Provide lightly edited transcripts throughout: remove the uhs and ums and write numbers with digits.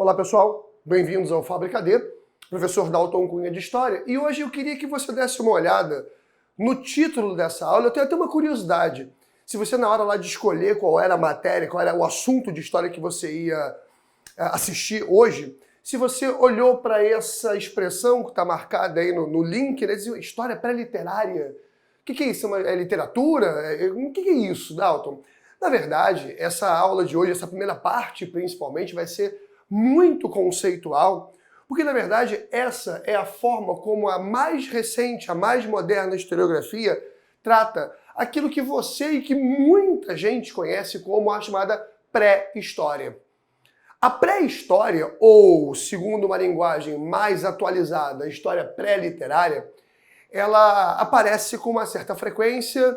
Olá pessoal, bem-vindos ao Fábrica D, professor Dalton Cunha de História, e hoje eu queria que você desse uma olhada no título dessa aula. Eu tenho até uma curiosidade, se você na hora lá de escolher qual era a matéria, qual era o assunto de história que você ia assistir hoje, se você olhou para essa expressão que está marcada aí no link, né, dizia história pré-literária. O que é isso? É literatura? O que é isso, Dalton? Na verdade, essa aula de hoje, essa primeira parte principalmente, vai ser muito conceitual, porque na verdade essa é a forma como a mais recente, a mais moderna historiografia trata aquilo que você e que muita gente conhece como a chamada pré-história. A pré-história, ou segundo uma linguagem mais atualizada, a história pré-literária, ela aparece com uma certa frequência,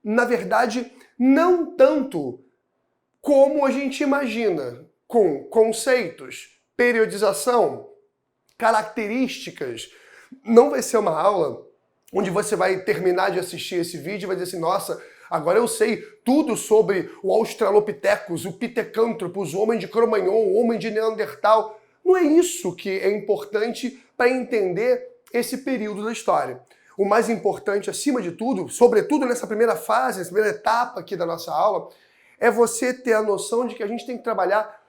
na verdade, não tanto como a gente imagina, com conceitos, periodização, características. Não vai ser uma aula onde você vai terminar de assistir esse vídeo e vai dizer assim, nossa, agora eu sei tudo sobre o Australopithecus, o Pithecanthropus, o homem de Cro-Magnon, o homem de Neandertal. Não é isso que é importante para entender esse período da história. O mais importante, acima de tudo, sobretudo nessa primeira fase, nessa primeira etapa aqui da nossa aula, é você ter a noção de que a gente tem que trabalhar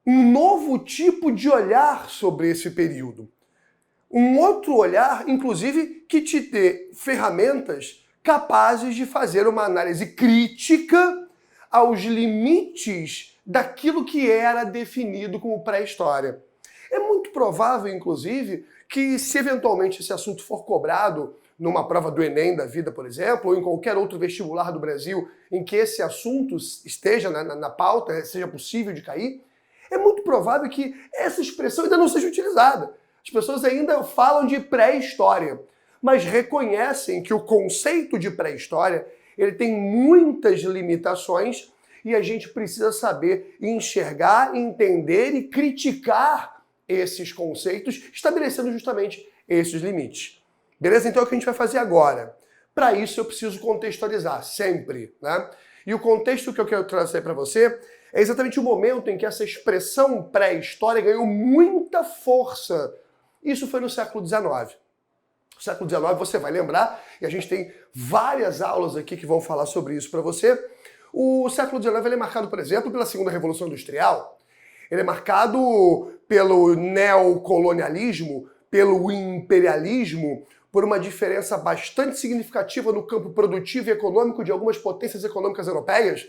um novo tipo de olhar sobre esse período. Um outro olhar, inclusive, que te dê ferramentas capazes de fazer uma análise crítica aos limites daquilo que era definido como pré-história. É muito provável, inclusive, que se eventualmente esse assunto for cobrado numa prova do Enem da vida, por exemplo, ou em qualquer outro vestibular do Brasil em que esse assunto esteja na pauta, seja possível de cair, é muito provável que essa expressão ainda não seja utilizada. As pessoas ainda falam de pré-história, mas reconhecem que o conceito de pré-história ele tem muitas limitações e a gente precisa saber enxergar, entender e criticar esses conceitos, estabelecendo justamente esses limites. Beleza? Então é o que a gente vai fazer agora. Para isso eu preciso contextualizar, sempre, né? E o contexto que eu quero trazer para você é exatamente o momento em que essa expressão pré-história ganhou muita força. Isso foi no século XIX. No século XIX você vai lembrar, e a gente tem várias aulas aqui que vão falar sobre isso para você. O século XIX ele é marcado, por exemplo, pela Segunda Revolução Industrial. Ele é marcado pelo neocolonialismo, pelo imperialismo, por uma diferença bastante significativa no campo produtivo e econômico de algumas potências econômicas europeias.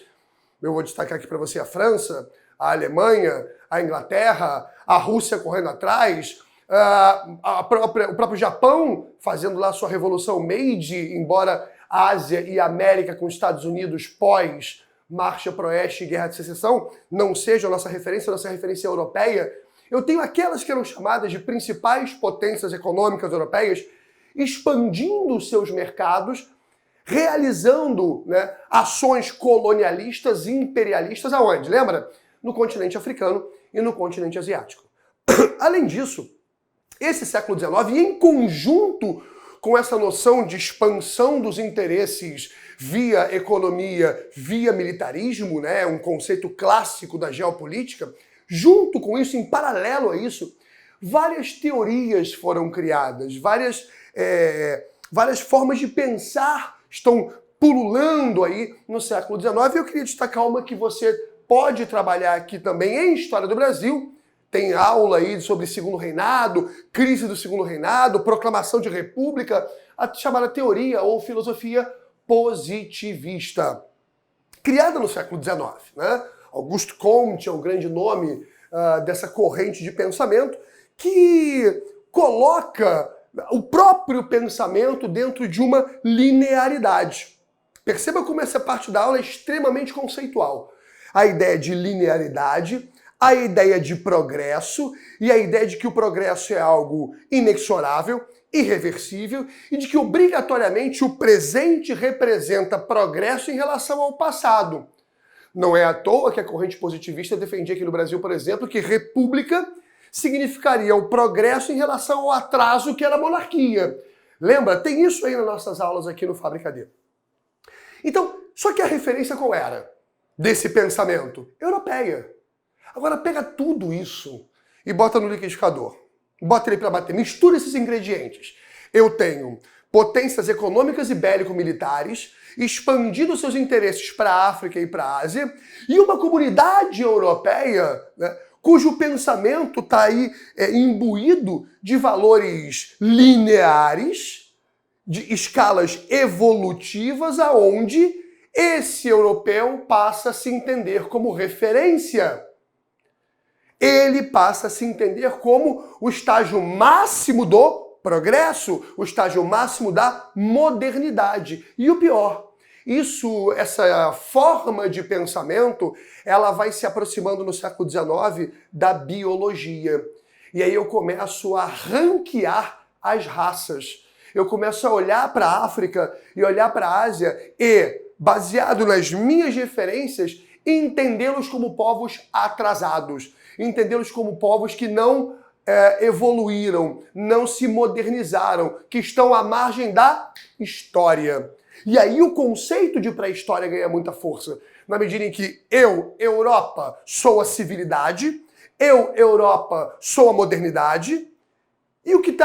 Eu vou destacar aqui para você a França, a Alemanha, a Inglaterra, a Rússia correndo atrás, o próprio Japão fazendo lá sua revolução Meiji, embora a Ásia e a América com os Estados Unidos pós Marcha para o Oeste e Guerra de Secessão não seja a nossa referência europeia. Eu tenho aquelas que eram chamadas de principais potências econômicas europeias expandindo os seus mercados, realizando, né, ações colonialistas e imperialistas aonde? Lembra? No continente africano e no continente asiático. Além disso, esse século XIX, em conjunto com essa noção de expansão dos interesses via economia, via militarismo, né, um conceito clássico da geopolítica, junto com isso, em paralelo a isso, várias teorias foram criadas, várias formas de pensar estão pululando aí no século XIX. Eu queria destacar uma que você pode trabalhar aqui também em História do Brasil. Tem aula aí sobre Segundo Reinado, crise do Segundo Reinado, proclamação de república, a chamada teoria ou filosofia positivista. Criada no século XIX, né? Auguste Comte é o grande nome dessa corrente de pensamento que coloca o próprio pensamento dentro de uma linearidade. Perceba como essa parte da aula é extremamente conceitual. A ideia de linearidade, a ideia de progresso e a ideia de que o progresso é algo inexorável, irreversível e de que obrigatoriamente o presente representa progresso em relação ao passado. Não é à toa que a corrente positivista defendia aqui no Brasil, por exemplo, que república significaria o progresso em relação ao atraso que era a monarquia. Lembra? Tem isso aí nas nossas aulas aqui no Fábrica D. Então, só que a referência qual era desse pensamento? Europeia. Agora pega tudo isso e bota no liquidificador. Bota ele para bater. Mistura esses ingredientes. Eu tenho potências econômicas e bélico-militares expandindo seus interesses para a África e para a Ásia e uma comunidade europeia, né, cujo pensamento está aí imbuído de valores lineares, de escalas evolutivas, aonde esse europeu passa a se entender como referência. Ele passa a se entender como o estágio máximo do progresso, o estágio máximo da modernidade. E o pior, essa forma de pensamento, ela vai se aproximando no século XIX da biologia. E aí eu começo a ranquear as raças. Eu começo a olhar para a África e olhar para a Ásia e, baseado nas minhas referências, entendê-los como povos atrasados, entendê-los como povos que não evoluíram, não se modernizaram, que estão à margem da história. E aí o conceito de pré-história ganha muita força, na medida em que eu, Europa, sou a civilidade, eu, Europa, sou a modernidade, e o que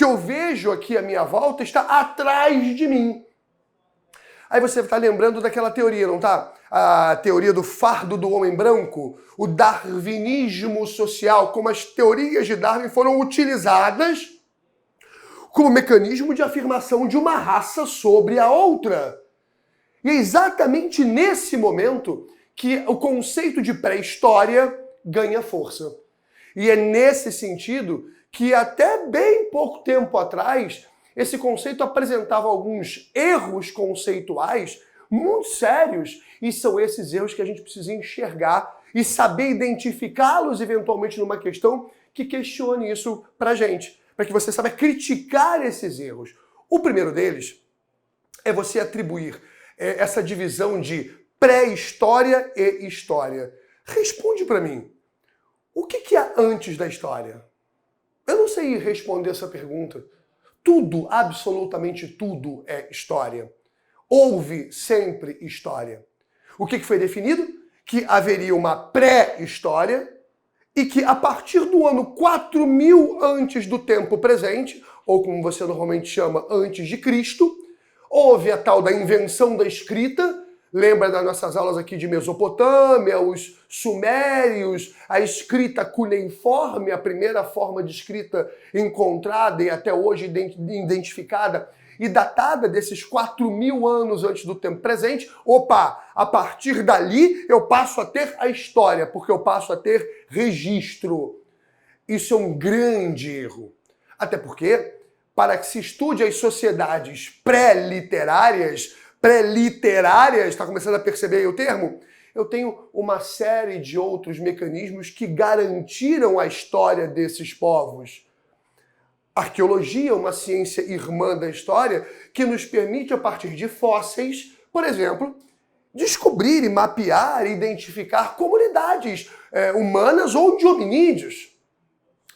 eu vejo aqui à minha volta está atrás de mim. Aí você está lembrando daquela teoria, não tá? A teoria do fardo do homem branco, o darwinismo social, como as teorias de Darwin foram utilizadas como mecanismo de afirmação de uma raça sobre a outra. E é exatamente nesse momento que o conceito de pré-história ganha força. E é nesse sentido que até bem pouco tempo atrás esse conceito apresentava alguns erros conceituais muito sérios, e são esses erros que a gente precisa enxergar e saber identificá-los eventualmente numa questão que questione isso pra gente, para que você saiba criticar esses erros. O primeiro deles é você atribuir essa divisão de pré-história e história. Responde para mim, o que há antes da história? Eu não sei responder essa pergunta. Tudo, absolutamente tudo é história. Houve sempre história. O que foi definido? Que haveria uma pré-história e que a partir do ano 4000 antes do tempo presente, ou como você normalmente chama, antes de Cristo, houve a tal da invenção da escrita. Lembra das nossas aulas aqui de Mesopotâmia, os sumérios, a escrita cuneiforme, a primeira forma de escrita encontrada e até hoje identificada e datada desses 4000 anos antes do tempo presente. Opa, a partir dali eu passo a ter a história, porque eu passo a ter registro. Isso é um grande erro. Até porque, para que se estude as sociedades pré-literárias, está começando a perceber aí o termo? Eu tenho uma série de outros mecanismos que garantiram a história desses povos. Arqueologia é uma ciência irmã da história que nos permite, a partir de fósseis, por exemplo, descobrir e mapear e identificar comunidades humanas ou de hominídeos.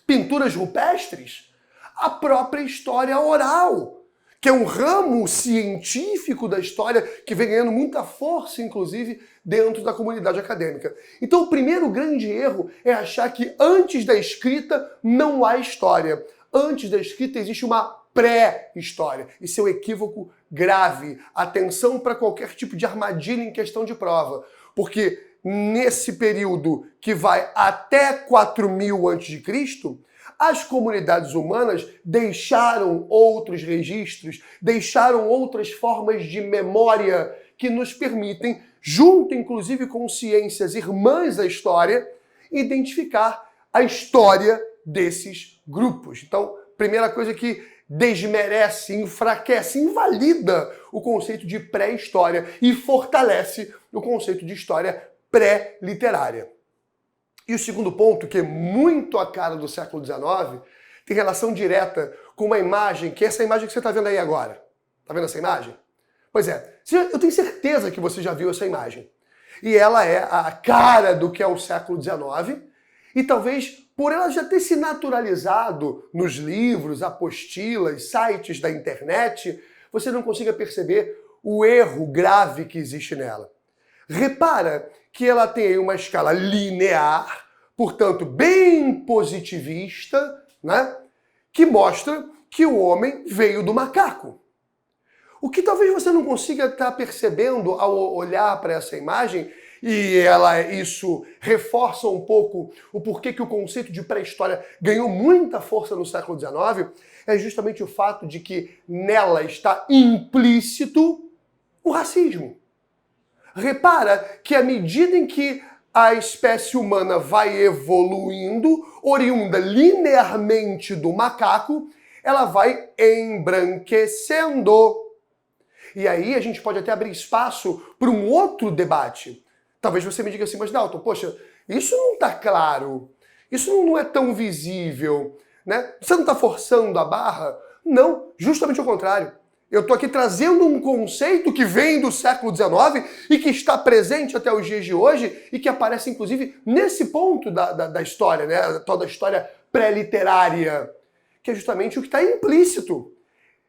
Pinturas rupestres, a própria história oral, que é um ramo científico da história que vem ganhando muita força, inclusive, dentro da comunidade acadêmica. Então, o primeiro grande erro é achar que antes da escrita não há história. Antes da escrita existe uma pré-história. Isso é um equívoco grave. Atenção para qualquer tipo de armadilha em questão de prova. Porque nesse período que vai até 4000 a.C., as comunidades humanas deixaram outros registros, deixaram outras formas de memória que nos permitem, junto inclusive com ciências irmãs da história, identificar a história desses grupos. Então, primeira coisa que desmerece, enfraquece, invalida o conceito de pré-história e fortalece o conceito de história pré-literária. E o segundo ponto, que é muito a cara do século XIX, tem relação direta com uma imagem, que é essa imagem que você está vendo aí agora. Está vendo essa imagem? Pois é, eu tenho certeza que você já viu essa imagem. E ela é a cara do que é o século XIX, e talvez por ela já ter se naturalizado nos livros, apostilas, sites da internet, você não consiga perceber o erro grave que existe nela. Repara que ela tem aí uma escala linear, portanto bem positivista, né? Que mostra que o homem veio do macaco. O que talvez você não consiga estar percebendo ao olhar para essa imagem, e isso reforça um pouco o porquê que o conceito de pré-história ganhou muita força no século XIX, é justamente o fato de que nela está implícito o racismo. Repara que à medida em que a espécie humana vai evoluindo, oriunda linearmente do macaco, ela vai embranquecendo. E aí a gente pode até abrir espaço para um outro debate. Talvez você me diga assim, mas Dalton, poxa, isso não está claro, isso não é tão visível, né? Você não está forçando a barra? Não, justamente o contrário. Eu estou aqui trazendo um conceito que vem do século XIX e que está presente até os dias de hoje e que aparece, inclusive, nesse ponto da história, né? Toda a história pré-literária, que é justamente o que está implícito.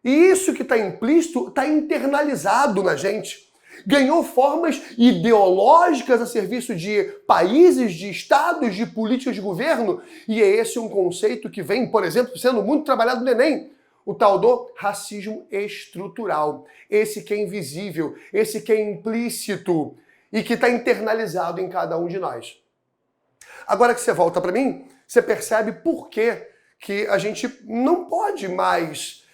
E isso que está implícito está internalizado na gente. Ganhou formas ideológicas a serviço de países, de estados, de políticas de governo. E é esse um conceito que vem, por exemplo, sendo muito trabalhado no Enem. O tal do racismo estrutural. Esse que é invisível, esse que é implícito e que está internalizado em cada um de nós. Agora que você volta para mim, você percebe por que a gente não pode mais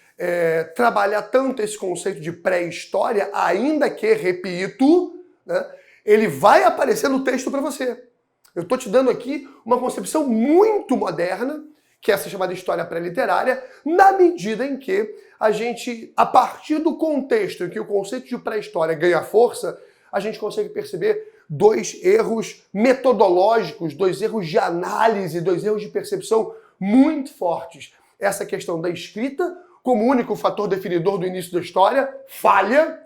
trabalhar tanto esse conceito de pré-história, ainda que, repito, né, ele vai aparecer no texto para você. Eu estou te dando aqui uma concepção muito moderna, que é essa chamada história pré-literária, na medida em que a gente, a partir do contexto em que o conceito de pré-história ganha força, a gente consegue perceber dois erros metodológicos, dois erros de análise, dois erros de percepção muito fortes. Essa questão da escrita, como único fator definidor do início da história, falha,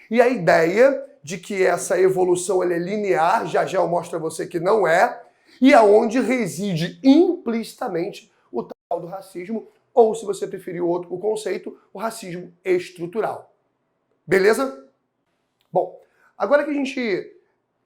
e a ideia de que essa evolução ela é linear, já eu mostro a você que não é, e aonde reside implicitamente o tal do racismo, ou se você preferir o conceito, o racismo estrutural. Beleza? Bom, agora que a gente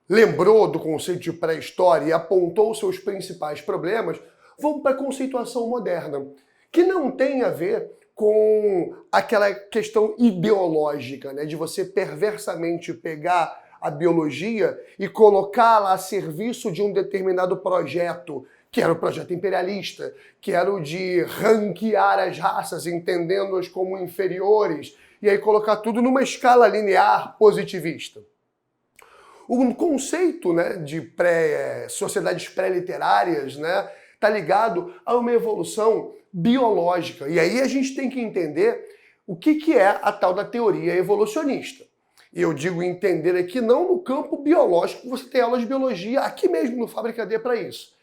lembrou do conceito de pré-história e apontou seus principais problemas, vamos para a conceituação moderna, que não tem a ver com aquela questão ideológica, né, de você perversamente pegar a biologia e colocá-la a serviço de um determinado projeto, que era o projeto imperialista, que era o de ranquear as raças, entendendo-as como inferiores, e aí colocar tudo numa escala linear positivista. O conceito, né, de sociedades pré-literárias, né, está ligado a uma evolução biológica. E aí a gente tem que entender o que é a tal da teoria evolucionista. E eu digo entender aqui não no campo biológico, você tem aula de biologia aqui mesmo no Fábrica D para isso.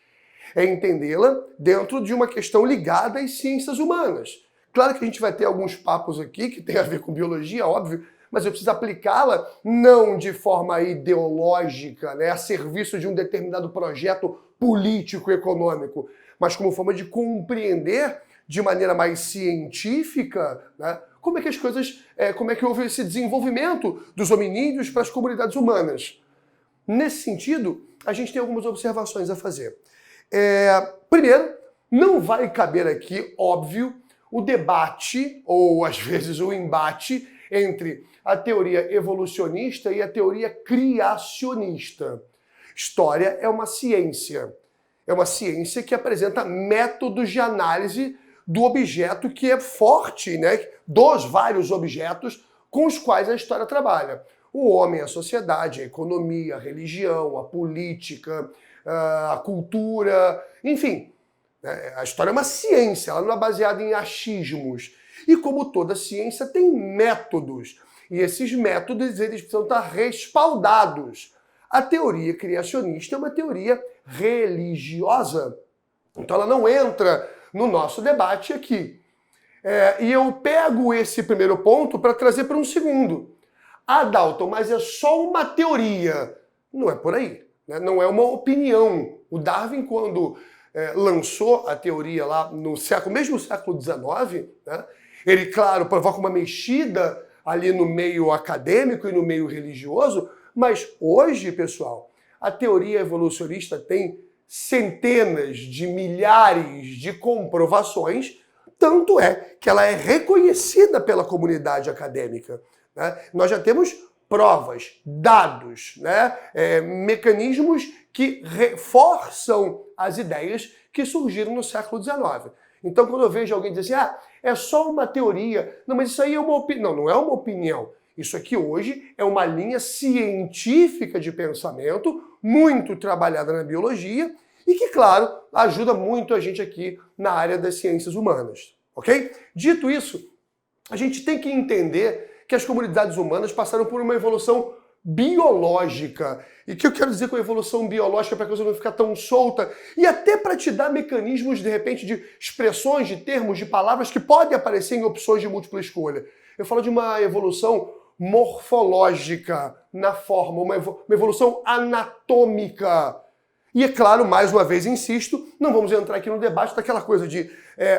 É entendê-la dentro de uma questão ligada às ciências humanas. Claro que a gente vai ter alguns papos aqui que tem a ver com biologia, óbvio, mas eu preciso aplicá-la não de forma ideológica, né, a serviço de um determinado projeto político-econômico, mas como forma de compreender de maneira mais científica, né, como é que as coisas, como é que houve esse desenvolvimento dos hominídeos para as comunidades humanas. Nesse sentido, a gente tem algumas observações a fazer. Primeiro, não vai caber aqui, óbvio, o debate, ou às vezes o embate, entre a teoria evolucionista e a teoria criacionista. História é uma ciência. É uma ciência que apresenta métodos de análise do objeto que é forte, né? Dos vários objetos com os quais a história trabalha. O homem, a sociedade, a economia, a religião, a política, a cultura, enfim. A história é uma ciência, ela não é baseada em achismos. E como toda ciência, tem métodos. E esses métodos eles precisam estar respaldados. A teoria criacionista é uma teoria religiosa. Então ela não entra no nosso debate aqui. E eu pego esse primeiro ponto para trazer para um segundo. Ah, Dalton, mas é só uma teoria. Não é por aí, né? Não é uma opinião. O Darwin, quando lançou a teoria lá no século, mesmo no século XIX, né, ele, claro, provoca uma mexida ali no meio acadêmico e no meio religioso, mas hoje, pessoal, a teoria evolucionista tem centenas de milhares de comprovações, tanto é que ela é reconhecida pela comunidade acadêmica, né? Nós já temos provas, dados, né? Mecanismos que reforçam as ideias que surgiram no século XIX. Então, quando eu vejo alguém dizer assim, é só uma teoria, não, mas isso aí é uma opinião. Não, não é uma opinião. Isso aqui hoje é uma linha científica de pensamento, muito trabalhada na biologia, e que, claro, ajuda muito a gente aqui na área das ciências humanas, ok? Dito isso, a gente tem que entender que as comunidades humanas passaram por uma evolução biológica. E o que eu quero dizer com a evolução biológica, para a coisa não ficar tão solta, e até para te dar mecanismos, de repente, de expressões, de termos, de palavras que podem aparecer em opções de múltipla escolha. Eu falo de uma evolução morfológica na forma, uma evolução anatômica. E é claro, mais uma vez insisto, não vamos entrar aqui no debate daquela coisa de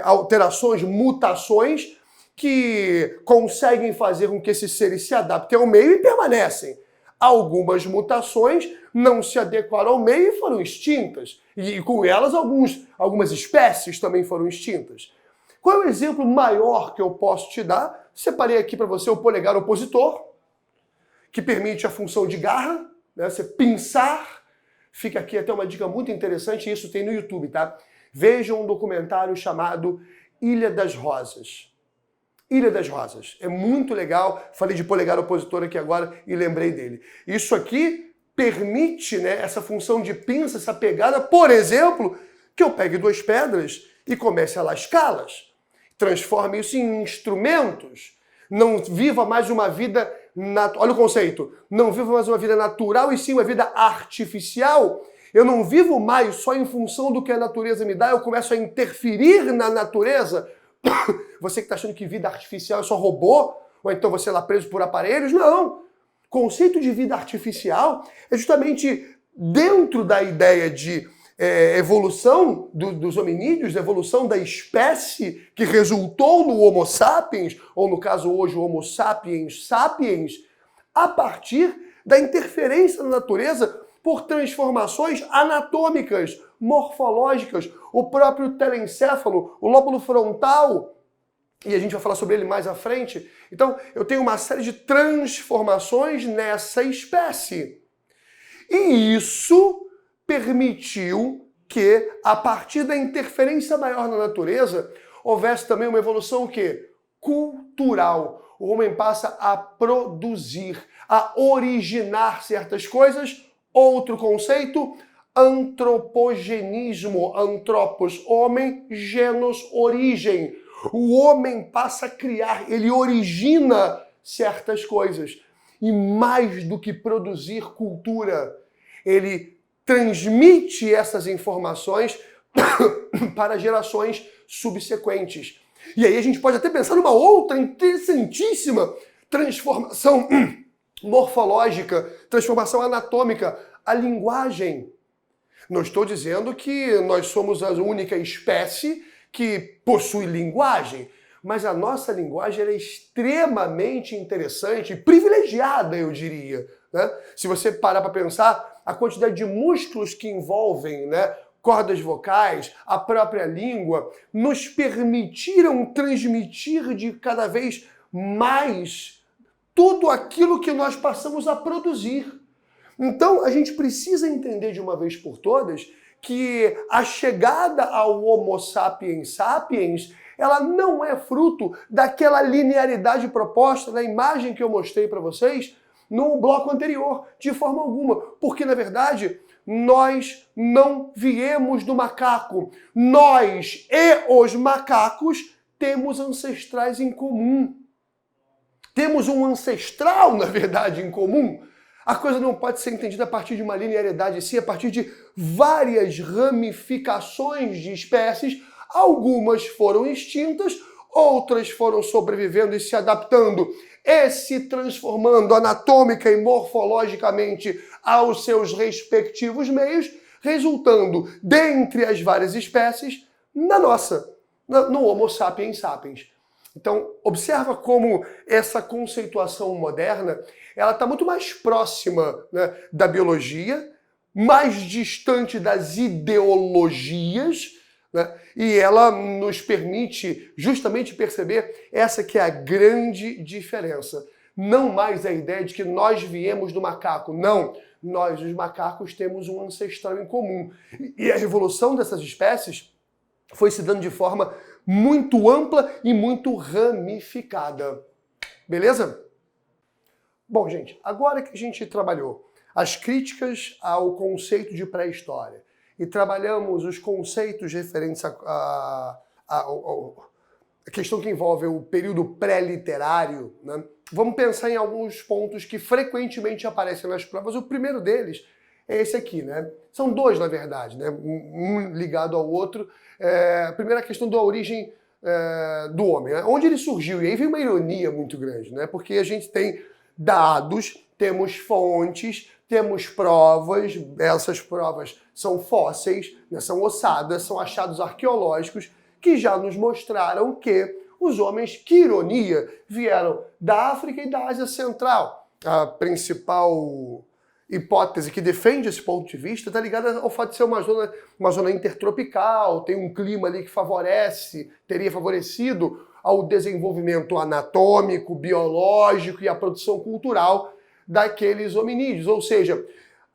alterações, mutações, que conseguem fazer com que esses seres se adaptem ao meio e permanecem. Algumas mutações não se adequaram ao meio e foram extintas. E com elas, algumas espécies também foram extintas. Qual é o exemplo maior que eu posso te dar? Separei aqui para você o polegar opositor, que permite a função de garra, né? Você pinçar. Fica aqui até uma dica muito interessante, isso tem no YouTube, tá? Veja um documentário chamado Ilha das Rosas. Ilha das Rosas. É muito legal. Falei de polegar opositor aqui agora e lembrei dele. Isso aqui permite, né, essa função de pinça, essa pegada, por exemplo, que eu pegue duas pedras e comece a lascá-las. Transforme isso em instrumentos. Não viva mais uma vida... Olha o conceito. Não viva mais uma vida natural e sim uma vida artificial. Eu não vivo mais só em função do que a natureza me dá. Eu começo a interferir na natureza. Você que está achando que vida artificial é só robô, ou então você é lá preso por aparelhos, não. O conceito de vida artificial é justamente dentro da ideia de evolução dos hominídeos, evolução da espécie que resultou no Homo sapiens, ou no caso hoje o Homo sapiens sapiens, a partir da interferência na natureza por transformações anatômicas, morfológicas, o próprio telencéfalo, o lóbulo frontal, e a gente vai falar sobre ele mais à frente. Então, eu tenho uma série de transformações nessa espécie. E isso permitiu que, a partir da interferência maior na natureza, houvesse também uma evolução o quê? Cultural. O homem passa a produzir, a originar certas coisas. Outro conceito, antropogenismo. Antropos, homem, genos, origem. O homem passa a criar, ele origina certas coisas. E mais do que produzir cultura, ele transmite essas informações para gerações subsequentes. E aí a gente pode até pensar numa outra interessantíssima transformação morfológica, transformação anatômica, a linguagem. Não estou dizendo que nós somos a única espécie que possui linguagem, mas a nossa linguagem é extremamente interessante, privilegiada, eu diria, né? Se você parar para pensar, a quantidade de músculos que envolvem, né, cordas vocais, a própria língua, nos permitiram transmitir de cada vez mais tudo aquilo que nós passamos a produzir. Então, a gente precisa entender de uma vez por todas que a chegada ao Homo sapiens sapiens, ela não é fruto daquela linearidade proposta na imagem que eu mostrei para vocês no bloco anterior, de forma alguma. Porque, na verdade, nós não viemos do macaco. Nós e os macacos temos ancestrais em comum. Temos um ancestral, na verdade, em comum. A coisa não pode ser entendida a partir de uma linearidade, sim, a partir de várias ramificações de espécies. Algumas foram extintas, outras foram sobrevivendo e se adaptando e se transformando anatômica e morfologicamente aos seus respectivos meios, resultando, dentre as várias espécies, na nossa, no Homo sapiens sapiens. Então, observa como essa conceituação moderna ela está muito mais próxima, né, da biologia, mais distante das ideologias, né? E ela nos permite justamente perceber essa que é a grande diferença. Não mais a ideia de que nós viemos do macaco. Não, nós, os macacos, temos um ancestral em comum. E a evolução dessas espécies foi se dando de forma muito ampla e muito ramificada. Beleza? Bom, gente, agora que a gente trabalhou as críticas ao conceito de pré-história e trabalhamos os conceitos referentes a questão que envolve o período pré-literário, né? Vamos pensar em alguns pontos que frequentemente aparecem nas provas. O primeiro deles é esse aqui, né? São dois, na verdade, né? Um ligado ao outro. A primeira questão da origem do homem, né? Onde ele surgiu. E aí vem uma ironia muito grande, né? Porque a gente tem dados, temos fontes, temos provas, essas provas são fósseis, né? São ossadas, são achados arqueológicos que já nos mostraram que os homens, que ironia, vieram da África e da Ásia Central. A principal hipótese que defende esse ponto de vista está ligada ao fato de ser uma zona intertropical, tem um clima ali que teria favorecido ao desenvolvimento anatômico, biológico e à produção cultural daqueles hominídeos. Ou seja,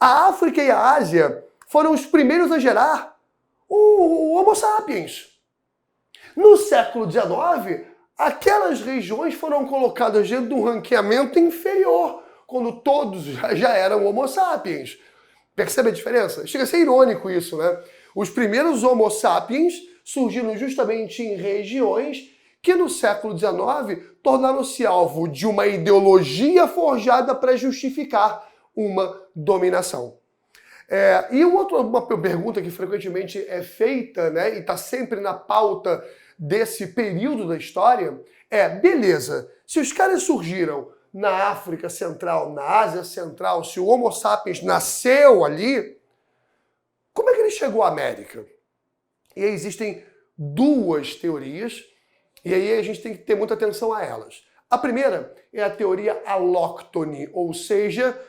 a África e a Ásia foram os primeiros a gerar o Homo sapiens. No século XIX, aquelas regiões foram colocadas dentro de um ranqueamento inferior, quando todos já eram Homo sapiens. Percebe a diferença? Chega a ser irônico isso, né? Os primeiros Homo sapiens surgiram justamente em regiões que no século XIX tornaram-se alvo de uma ideologia forjada para justificar uma dominação. E uma pergunta que frequentemente é feita, né, e está sempre na pauta desse período da história, beleza, se os caras surgiram na África Central, na Ásia Central, se o Homo sapiens nasceu ali, como é que ele chegou à América? E aí existem duas teorias, e aí a gente tem que ter muita atenção a elas. A primeira é a teoria alóctone, ou seja,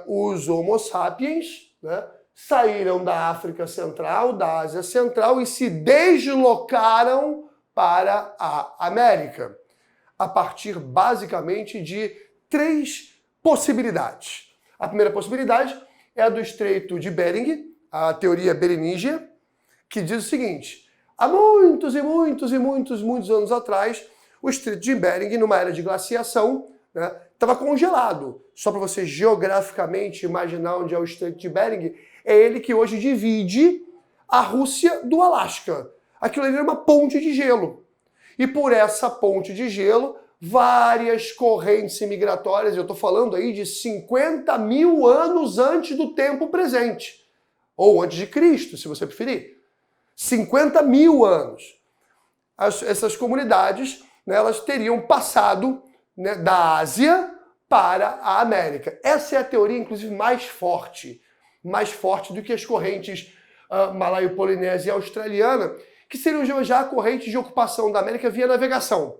os Homo sapiens, né, saíram da África Central, da Ásia Central e se deslocaram para a América, a partir basicamente de três possibilidades. A primeira possibilidade é a do Estreito de Bering, a teoria beriníngia, que diz o seguinte: há muitos e muitos e muitos, muitos anos atrás, o Estreito de Bering, numa era de glaciação, né, estava congelado. Só para você geograficamente imaginar onde é o Estreito de Bering, é ele que hoje divide a Rússia do Alasca. Aquilo ali era uma ponte de gelo. E por essa ponte de gelo, várias correntes migratórias, eu estou falando aí de 50 mil anos antes do tempo presente. Ou antes de Cristo, se você preferir. 50 mil anos. Essas comunidades, né, elas teriam passado, né, da Ásia para a América. Essa é a teoria, inclusive, mais forte do que as correntes malaio-polinésia e australiana, que seriam já correntes de ocupação da América via navegação.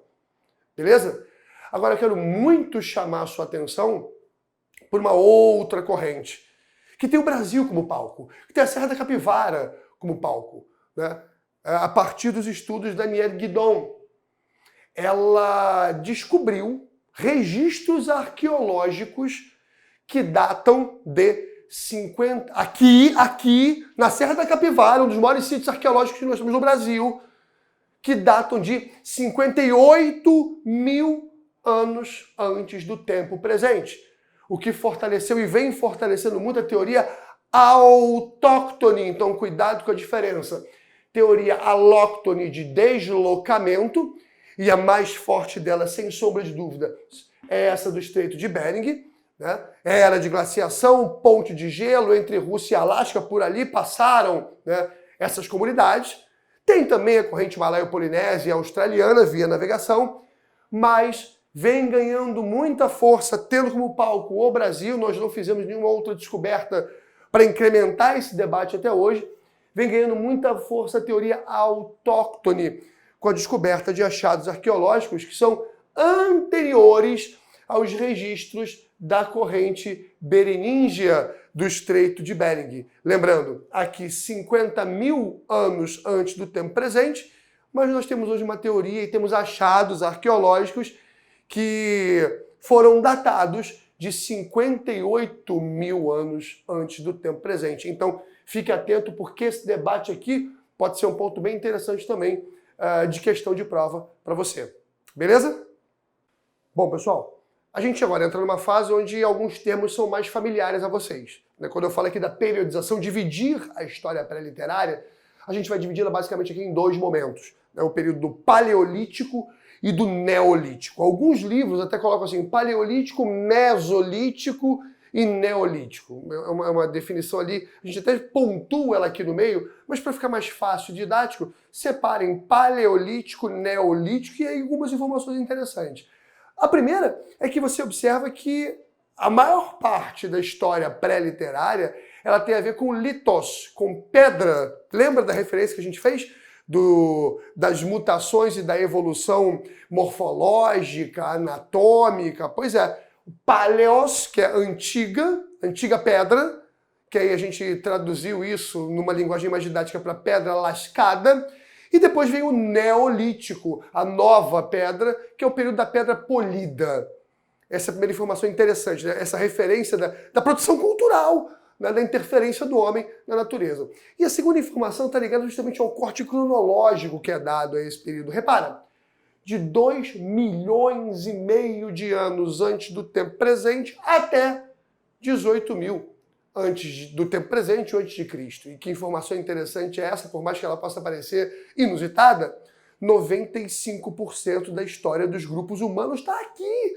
Beleza? Agora eu quero muito chamar a sua atenção por uma outra corrente, que tem o Brasil como palco, que tem a Serra da Capivara como palco, né? A partir dos estudos da Nier Guidon. Ela descobriu registros arqueológicos que datam de 50... Aqui, na Serra da Capivara, um dos maiores sítios arqueológicos que nós temos no Brasil, que datam de 58 mil anos antes do tempo presente. O que fortaleceu e vem fortalecendo muito a teoria autóctone. Então, cuidado com a diferença. Teoria alóctone de deslocamento, e a mais forte dela, sem sombra de dúvida, é essa do Estreito de Bering, né? Era de glaciação, ponte de gelo entre Rússia e Alasca, por ali passaram, né, essas comunidades. Tem também a corrente malaio-polinésia e australiana via navegação, mas vem ganhando muita força, tendo como palco o Brasil. Nós não fizemos nenhuma outra descoberta para incrementar esse debate até hoje. Vem ganhando muita força a teoria autóctone, com a descoberta de achados arqueológicos que são anteriores aos registros da corrente beriníngia, do Estreito de Bering. Lembrando, aqui 50 mil anos antes do tempo presente, mas nós temos hoje uma teoria e temos achados arqueológicos que foram datados de 58 mil anos antes do tempo presente. Então, fique atento, porque esse debate aqui pode ser um ponto bem interessante também de questão de prova para você. Beleza? Bom, pessoal, a gente agora entra numa fase onde alguns termos são mais familiares a vocês. Quando eu falo aqui da periodização, dividir a história pré-literária, a gente vai dividi-la basicamente aqui em dois momentos. O período do Paleolítico e do Neolítico. Alguns livros até colocam assim, Paleolítico, Mesolítico e Neolítico. É uma definição ali, a gente até pontua ela aqui no meio, mas para ficar mais fácil e didático, separem Paleolítico, Neolítico e aí algumas informações interessantes. A primeira é que você observa que a maior parte da história pré-literária ela tem a ver com litos, com pedra. Lembra da referência que a gente fez? Das mutações e da evolução morfológica, anatômica. Pois é, paleos, que é antiga pedra, que aí a gente traduziu isso numa linguagem mais didática para pedra lascada, e depois vem o Neolítico, a nova pedra, que é o período da pedra polida. Essa é a primeira informação interessante, né? Essa referência da produção cultural, né? Da interferência do homem na natureza. E a segunda informação está ligada justamente ao corte cronológico que é dado a esse período. Repara, de 2,5 milhões de anos antes do tempo presente até 18 mil antes do tempo presente ou antes de Cristo. E que informação interessante é essa, por mais que ela possa parecer inusitada? 95% da história dos grupos humanos está aqui.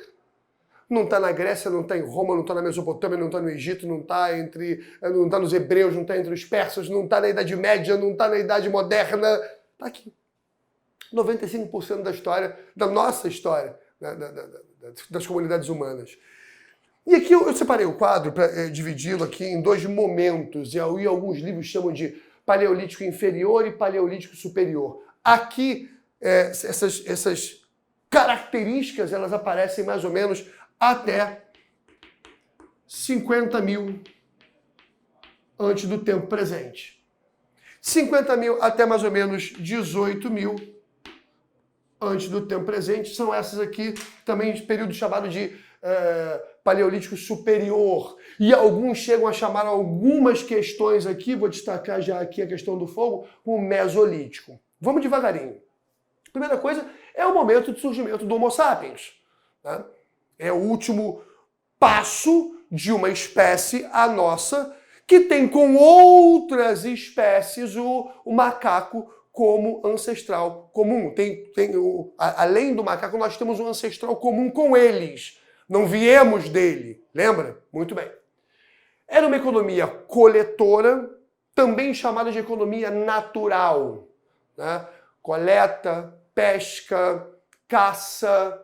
Não está na Grécia, não está em Roma, não está na Mesopotâmia, não está no Egito, não está nos hebreus, não está entre os persas, não está na Idade Média, não está na Idade Moderna. Está aqui. 95% da história, da nossa história, das comunidades humanas. E aqui eu separei o quadro para dividi-lo aqui em dois momentos, e aí alguns livros chamam de Paleolítico Inferior e Paleolítico Superior. Aqui, essas características, elas aparecem mais ou menos até 50 mil antes do tempo presente. 50 mil até mais ou menos 18 mil antes do tempo presente. São essas aqui, também de período chamado de Paleolítico Superior. E alguns chegam a chamar algumas questões aqui, vou destacar já aqui a questão do fogo, como Mesolítico. Vamos devagarinho. Primeira coisa é o momento de surgimento do Homo sapiens. Né? É o último passo de uma espécie, a nossa, que tem com outras espécies o macaco como ancestral comum. Além do macaco, nós temos um ancestral comum com eles. Não viemos dele, lembra? Muito bem. Era uma economia coletora, também chamada de economia natural. Né? Coleta, pesca, caça,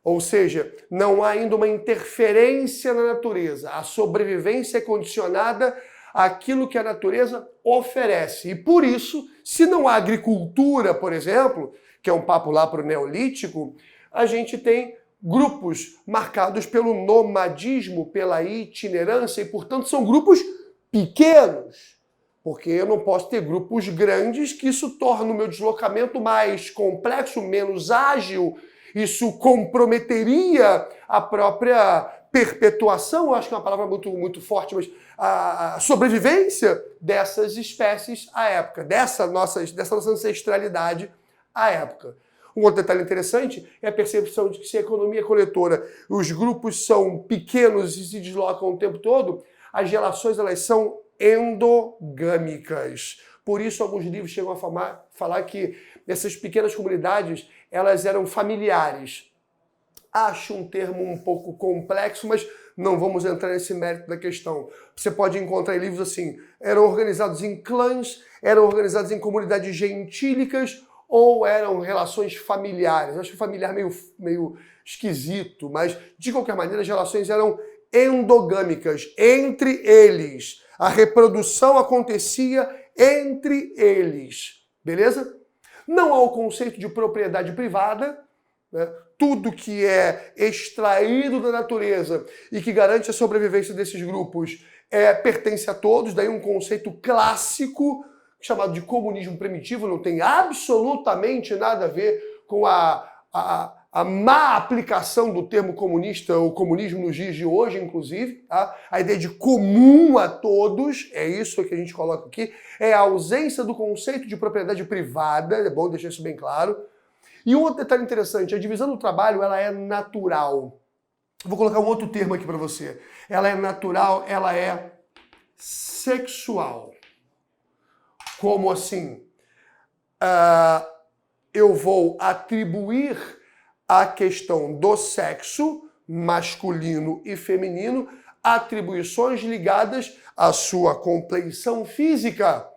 ou seja, não há ainda uma interferência na natureza. A sobrevivência é condicionada àquilo que a natureza oferece. E por isso, se não há agricultura, por exemplo, que é um papo lá para o Neolítico, a gente tem grupos marcados pelo nomadismo, pela itinerância, e, portanto, são grupos pequenos. Porque eu não posso ter grupos grandes, que isso torna o meu deslocamento mais complexo, menos ágil. Isso comprometeria a própria perpetuação, eu acho que é uma palavra muito forte, mas a sobrevivência dessas espécies à época, dessa nossa ancestralidade à época. Um outro detalhe interessante é a percepção de que se a economia coletora, os grupos são pequenos e se deslocam o tempo todo, as relações elas são endogâmicas. Por isso, alguns livros chegam a falar que essas pequenas comunidades elas eram familiares. Acho um termo um pouco complexo, mas não vamos entrar nesse mérito da questão. Você pode encontrar em livros assim, eram organizados em clãs, eram organizados em comunidades gentílicas ou eram relações familiares. Eu acho que familiar meio esquisito, mas de qualquer maneira as relações eram endogâmicas entre eles. A reprodução acontecia entre eles. Beleza? Não há o conceito de propriedade privada, né? Tudo que é extraído da natureza e que garante a sobrevivência desses grupos pertence a todos, daí um conceito clássico chamado de comunismo primitivo, não tem absolutamente nada a ver com a má aplicação do termo comunista, o comunismo nos dias de hoje, inclusive. Tá? A ideia de comum a todos, é isso que a gente coloca aqui, é a ausência do conceito de propriedade privada, é bom deixar isso bem claro. E um outro detalhe interessante, a divisão do trabalho ela é natural. Vou colocar um outro termo aqui para você. Ela é natural, ela é sexual. Como assim? Eu vou atribuir a questão do sexo masculino e feminino atribuições ligadas à sua compleição física.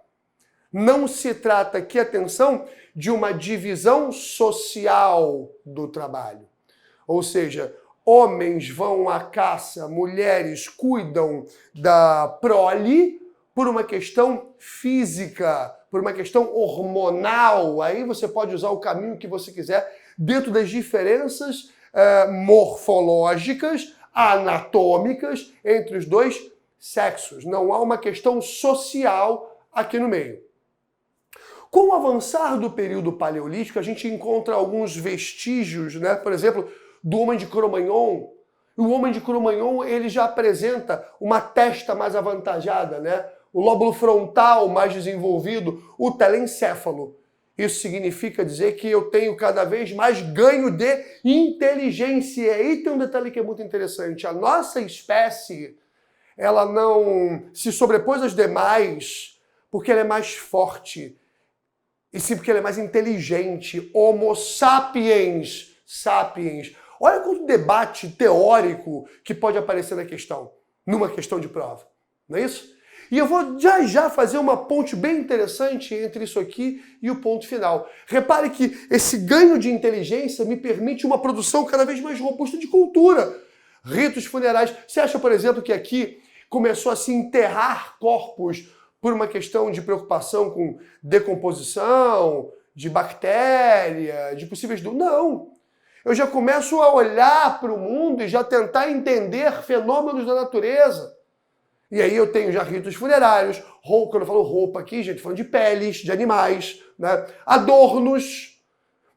Não se trata aqui, atenção, de uma divisão social do trabalho. Ou seja, homens vão à caça, mulheres cuidam da prole por uma questão física, por uma questão hormonal. Aí você pode usar o caminho que você quiser dentro das diferenças morfológicas, anatômicas entre os dois sexos. Não há uma questão social aqui no meio. Com o avançar do período paleolítico, a gente encontra alguns vestígios, né? Por exemplo, do homem de Cro-Magnon. O homem de Cro-Magnon ele já apresenta uma testa mais avantajada, né? O lóbulo frontal mais desenvolvido, o telencéfalo. Isso significa dizer que eu tenho cada vez mais ganho de inteligência. E aí tem um detalhe que é muito interessante. A nossa espécie, ela não se sobrepôs às demais porque ela é mais forte. E sim porque ela é mais inteligente. Homo sapiens, sapiens. Olha quanto debate teórico que pode aparecer na questão, numa questão de prova. Não é isso? E eu vou já fazer uma ponte bem interessante entre isso aqui e o ponto final. Repare que esse ganho de inteligência me permite uma produção cada vez mais robusta de cultura. Ritos funerais. Você acha, por exemplo, que aqui começou a se enterrar corpos por uma questão de preocupação com decomposição, de bactéria, de possíveis... Não! Eu já começo a olhar para o mundo e já tentar entender fenômenos da natureza. E aí eu tenho já ritos funerários, quando eu falo roupa aqui, gente, falando de peles, de animais, né? Adornos.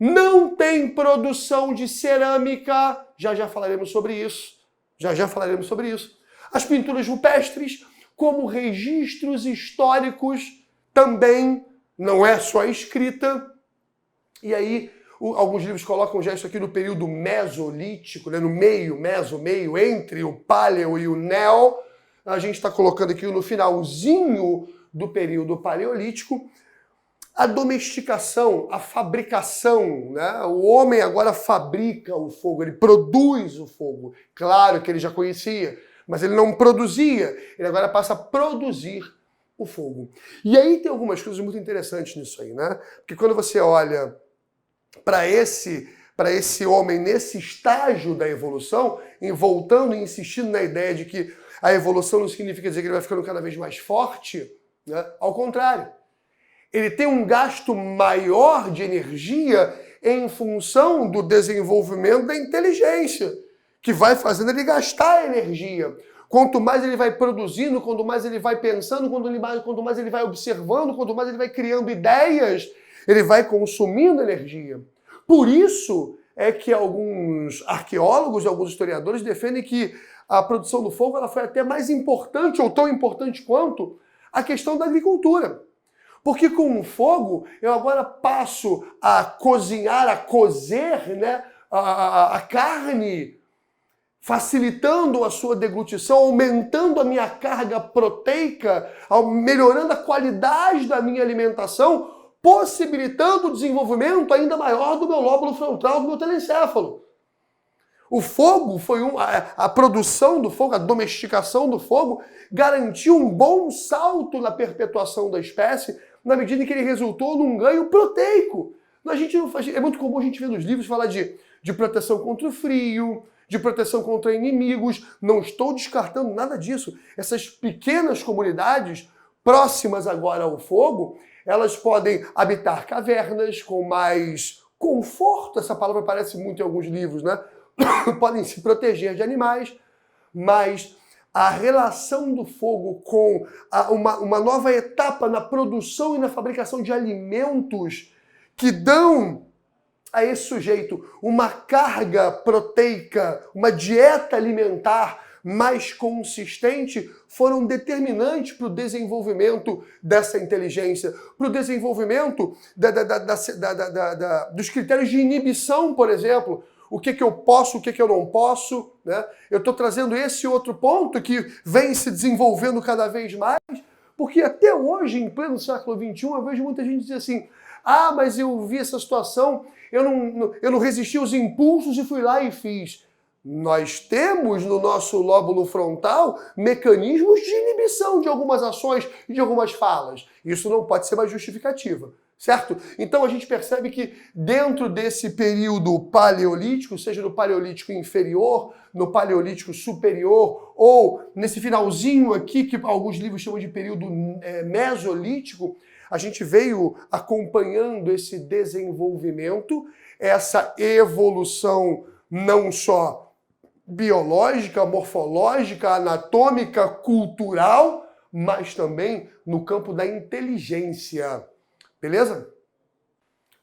Não tem produção de cerâmica, já falaremos sobre isso. Já falaremos sobre isso. As pinturas rupestres, como registros históricos, também não é só escrita. E aí, alguns livros colocam já isso aqui no período mesolítico, né? No meio, entre o paleo e o neo. A gente está colocando aqui no finalzinho do período paleolítico. A domesticação, a fabricação, né? O homem agora fabrica o fogo, ele produz o fogo. Claro que ele já conhecia, mas ele não produzia. Ele agora passa a produzir o fogo. E aí tem algumas coisas muito interessantes nisso aí, né? Porque quando você olha para esse homem nesse estágio da evolução, voltando e insistindo na ideia de que a evolução não significa dizer que ele vai ficando cada vez mais forte, né? Ao contrário. Ele tem um gasto maior de energia em função do desenvolvimento da inteligência, que vai fazendo ele gastar energia. Quanto mais ele vai produzindo, quanto mais ele vai pensando, quanto mais ele vai observando, quanto mais ele vai criando ideias, ele vai consumindo energia. Por isso é que alguns arqueólogos e alguns historiadores defendem que a produção do fogo ela foi até mais importante, ou tão importante quanto, a questão da agricultura. Porque com o fogo eu agora passo a cozinhar, a cozer, né, a carne, facilitando a sua deglutição, aumentando a minha carga proteica, melhorando a qualidade da minha alimentação, possibilitando o desenvolvimento ainda maior do meu lóbulo frontal, do meu telencéfalo. O fogo foi a produção do fogo, a domesticação do fogo, garantiu um bom salto na perpetuação da espécie, na medida em que ele resultou num ganho proteico. É muito comum a gente ver nos livros falar de proteção contra o frio, de proteção contra inimigos. Não estou descartando nada disso. Essas pequenas comunidades, próximas agora ao fogo, elas podem habitar cavernas com mais conforto. Essa palavra aparece muito em alguns livros, né? Podem se proteger de animais, mas a relação do fogo com uma nova etapa na produção e na fabricação de alimentos que dão a esse sujeito uma carga proteica, uma dieta alimentar mais consistente, foram determinantes para o desenvolvimento dessa inteligência, para o desenvolvimento dos critérios de inibição, por exemplo. O que eu posso, o que eu não posso, né? Eu estou trazendo esse outro ponto que vem se desenvolvendo cada vez mais, porque até hoje, em pleno século XXI, eu vejo muita gente dizer assim, ah, mas eu vi essa situação, eu não resisti aos impulsos e fui lá e fiz. Nós temos no nosso lóbulo frontal mecanismos de inibição de algumas ações e de algumas falas. Isso não pode ser uma justificativa. Certo? Então a gente percebe que dentro desse período paleolítico, seja no paleolítico inferior, no paleolítico superior, ou nesse finalzinho aqui, que alguns livros chamam de período mesolítico, a gente veio acompanhando esse desenvolvimento, essa evolução não só biológica, morfológica, anatômica, cultural, mas também no campo da inteligência. Beleza?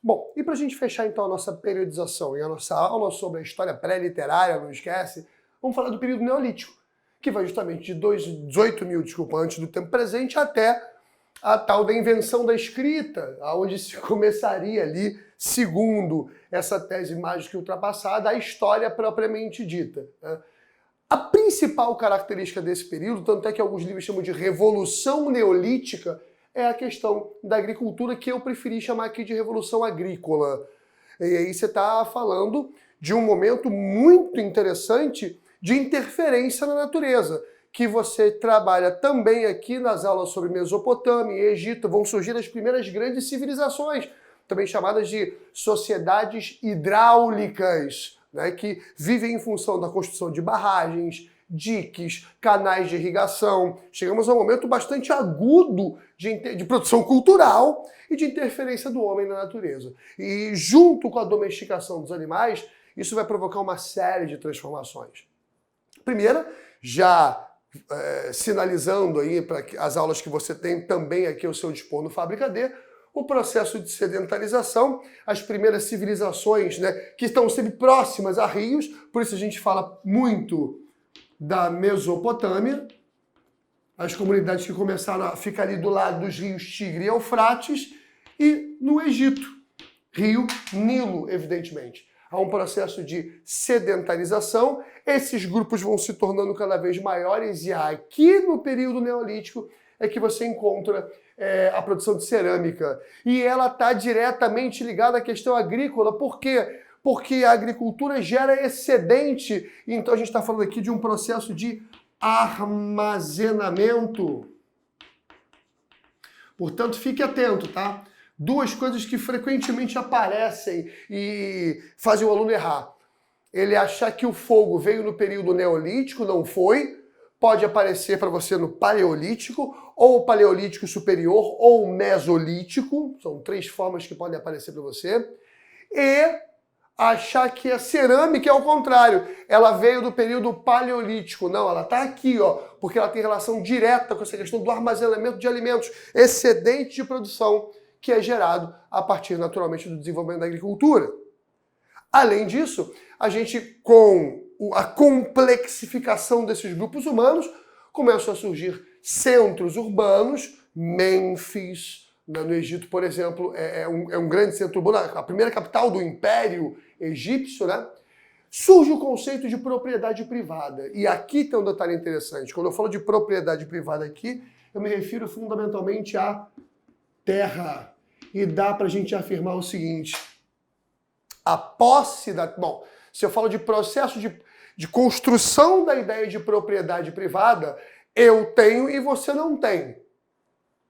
Bom, e para a gente fechar então a nossa periodização e a nossa aula sobre a história pré-literária, não esquece, vamos falar do período neolítico, que vai justamente de 18.000, antes do tempo presente, até a tal da invenção da escrita, onde se começaria ali, segundo essa tese mais que ultrapassada, a história propriamente dita, né? A principal característica desse período, tanto é que alguns livros chamam de Revolução Neolítica, é a questão da agricultura, que eu preferi chamar aqui de Revolução Agrícola. E aí você está falando de um momento muito interessante de interferência na natureza, que você trabalha também aqui nas aulas sobre Mesopotâmia e Egito. Vão surgir as primeiras grandes civilizações, também chamadas de sociedades hidráulicas, né, que vivem em função da construção de barragens, diques, canais de irrigação. Chegamos a um momento bastante agudo de produção cultural e de interferência do homem na natureza. E junto com a domesticação dos animais, isso vai provocar uma série de transformações. Primeira, já sinalizando aí para as aulas que você tem também aqui ao seu dispor no Fábrica D, o processo de sedentarização, as primeiras civilizações, né, que estão sempre próximas a rios, por isso a gente fala muito da Mesopotâmia, as comunidades que começaram a ficar ali do lado dos rios Tigre e Eufrates, e no Egito, rio Nilo, evidentemente. Há um processo de sedentarização, esses grupos vão se tornando cada vez maiores, e aqui no período neolítico é que você encontra a produção de cerâmica. E ela está diretamente ligada à questão agrícola. Por quê? Porque a agricultura gera excedente, então a gente está falando aqui de um processo de armazenamento. Portanto, fique atento, tá? Duas coisas que frequentemente aparecem e fazem o aluno errar. Ele achar que o fogo veio no período neolítico, não foi. Pode aparecer para você no paleolítico, ou paleolítico superior, ou mesolítico. São três formas que podem aparecer para você. E achar que a cerâmica é o contrário. Ela veio do período paleolítico. Não, ela está aqui, ó, porque ela tem relação direta com essa questão do armazenamento de alimentos, excedente de produção, que é gerado a partir, naturalmente, do desenvolvimento da agricultura. Além disso, a gente, com a complexificação desses grupos humanos, começam a surgir centros urbanos. Mênfis, no Egito, por exemplo, é um grande centro urbano, a primeira capital do Império Egípcio, né? Surge o conceito de propriedade privada. E aqui tem um detalhe interessante. Quando eu falo de propriedade privada aqui, eu me refiro fundamentalmente à terra. E dá para a gente afirmar o seguinte: a posse da... Bom, se eu falo de processo de construção da ideia de propriedade privada, eu tenho e você não tem.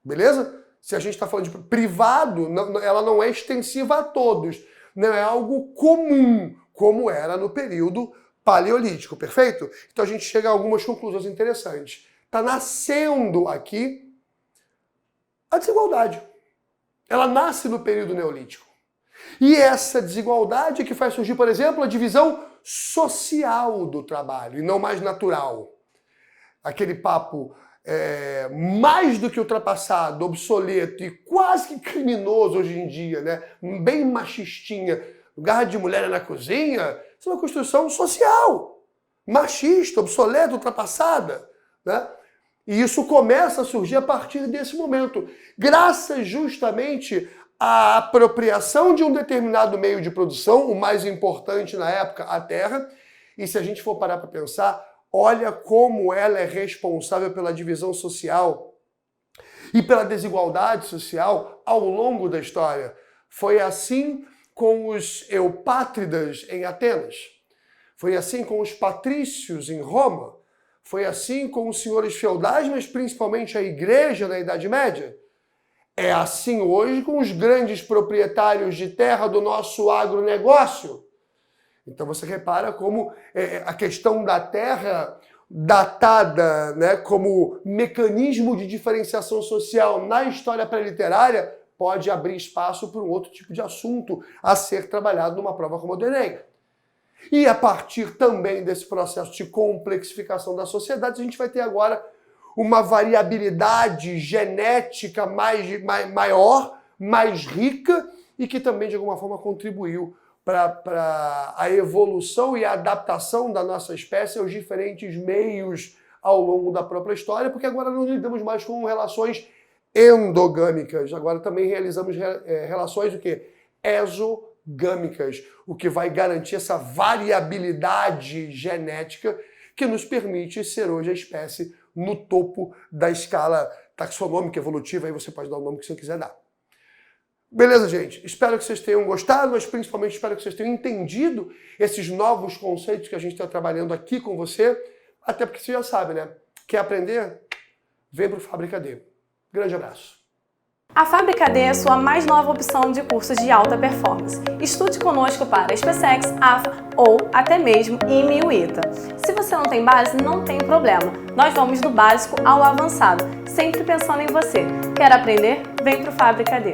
Beleza? Se a gente está falando de privado, ela não é extensiva a todos. Não é algo comum, como era no período paleolítico, perfeito? Então a gente chega a algumas conclusões interessantes. Está nascendo aqui a desigualdade. Ela nasce no período neolítico. E essa desigualdade que faz surgir, por exemplo, a divisão social do trabalho, e não mais natural. aquele papo mais do que ultrapassado, obsoleto e quase que criminoso hoje em dia, né? Bem machistinha, lugar de mulher na cozinha, isso é uma construção social, machista, obsoleta, ultrapassada, né? E isso começa a surgir a partir desse momento, graças justamente à apropriação de um determinado meio de produção, o mais importante na época, a terra. E se a gente for parar para pensar, olha como ela é responsável pela divisão social e pela desigualdade social ao longo da história. Foi assim com os eupátridas em Atenas, foi assim com os patrícios em Roma, foi assim com os senhores feudais, mas principalmente a igreja na Idade Média. É assim hoje com os grandes proprietários de terra do nosso agronegócio. Então você repara como a questão da terra datada, né, como mecanismo de diferenciação social na história pré-literária pode abrir espaço para um outro tipo de assunto a ser trabalhado numa prova como a do Enem. E a partir também desse processo de complexificação da sociedade, a gente vai ter agora uma variabilidade genética maior, mais rica e que também de alguma forma contribuiu para a evolução e a adaptação da nossa espécie aos diferentes meios ao longo da própria história, porque agora não lidamos mais com relações endogâmicas, agora também realizamos relações o quê? Exogâmicas, o que vai garantir essa variabilidade genética que nos permite ser hoje a espécie no topo da escala taxonômica evolutiva, aí você pode dar o nome que você quiser dar. Beleza, gente? Espero que vocês tenham gostado, mas principalmente espero que vocês tenham entendido esses novos conceitos que a gente está trabalhando aqui com você, até porque você já sabe, né? Quer aprender? Vem para o Fábrica D. Grande abraço. A Fábrica D é a sua mais nova opção de cursos de alta performance. Estude conosco para SpaceX, AFA ou até mesmo IME e UITA. Se você não tem base, não tem problema. Nós vamos do básico ao avançado, sempre pensando em você. Quer aprender? Vem para o Fábrica D.